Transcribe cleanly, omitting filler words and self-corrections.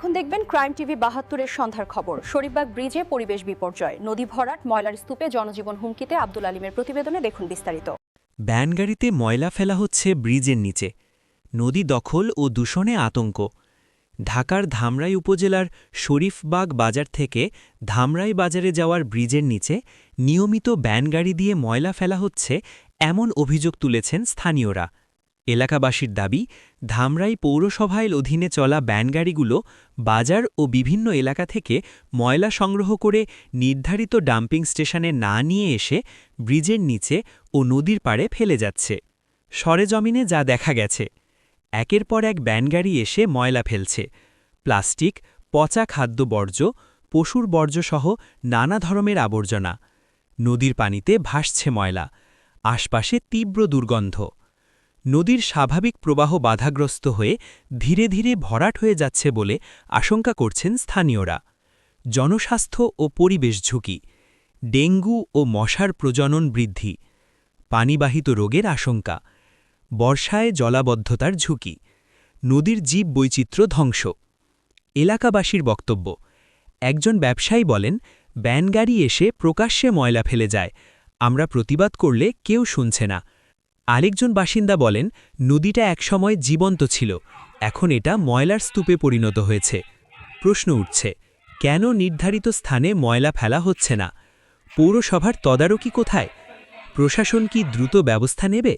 এখন দেখবেন crime TV ৭২-এর সন্ধ্যার খবর। শরীফবাগ ব্রিজে পরিবেশ বিপর্যয়, নদী ভরাট, ময়লার স্তূপে জনজীবন হুমকিতে। আব্দুল আলিমের প্রতিবেদনে দেখুন বিস্তারিত। ব্যানগাড়িতে ময়লা ফেলা হচ্ছে ব্রিজের নিচে, নদী দখল ও দূষণে আতঙ্ক। ঢাকার ধামরাই উপজেলার শরীফবাগ বাজার থেকে ধামরাই বাজারে যাওয়ার ব্রিজের নিচে নিয়মিত ব্যানগাড়ি দিয়ে ময়লা ফেলা হচ্ছে, এমন অভিযোগ তুলেছেন স্থানীয়রা। এলাকাবাসীর দাবি, ধামরাই পৌরসভার অধীনে চলা ব্যানগাড়িগুলো বাজার ও বিভিন্ন এলাকা থেকে ময়লা সংগ্রহ করে নির্ধারিত ডাম্পিং স্টেশনে না নিয়ে এসে ব্রিজের নিচে ও নদীর পাড়ে ফেলে যাচ্ছে। সরেজমিনে যা দেখা গেছে, একের পর এক ব্যানগাড়ি এসে ময়লা ফেলছে, প্লাস্টিক, পচা খাদ্য বর্জ্য, পশুর বর্জ্যসহ নানা ধরনের আবর্জনা। নদীর পানিতে ভাসছে ময়লা, আশপাশে তীব্র দুর্গন্ধ। নদীর স্বাভাবিক প্রবাহ বাধাগ্রস্ত হয়ে ধীরে ধীরে ভরাট হয়ে যাচ্ছে বলে আশঙ্কা করছেন স্থানীয়রা। জনস্বাস্থ্য ও পরিবেশ ঝুঁকি, ডেঙ্গু ও মশার প্রজনন বৃদ্ধি, পানিবাহিত রোগের আশঙ্কা, বর্ষায় জলাবদ্ধতার ঝুঁকি, নদীর জীব বৈচিত্র্য ধ্বংস। এলাকাবাসীর বক্তব্য, একজন ব্যবসায়ী বলেন, ব্যানগাড়ি এসে প্রকাশ্যে ময়লা ফেলে যায়, আমরা প্রতিবাদ করলে কেউ শুনছে না। আরেকজন বাসিন্দা বলেন, নদীটা একসময় জীবন্ত ছিল, এখন এটা ময়লার স্তূপে পরিণত হয়েছে। প্রশ্ন উঠছে, কেন নির্ধারিত স্থানে ময়লা ফেলা হচ্ছে না? পৌরসভার তদারকি কোথায়? প্রশাসন কি দ্রুত ব্যবস্থা নেবে?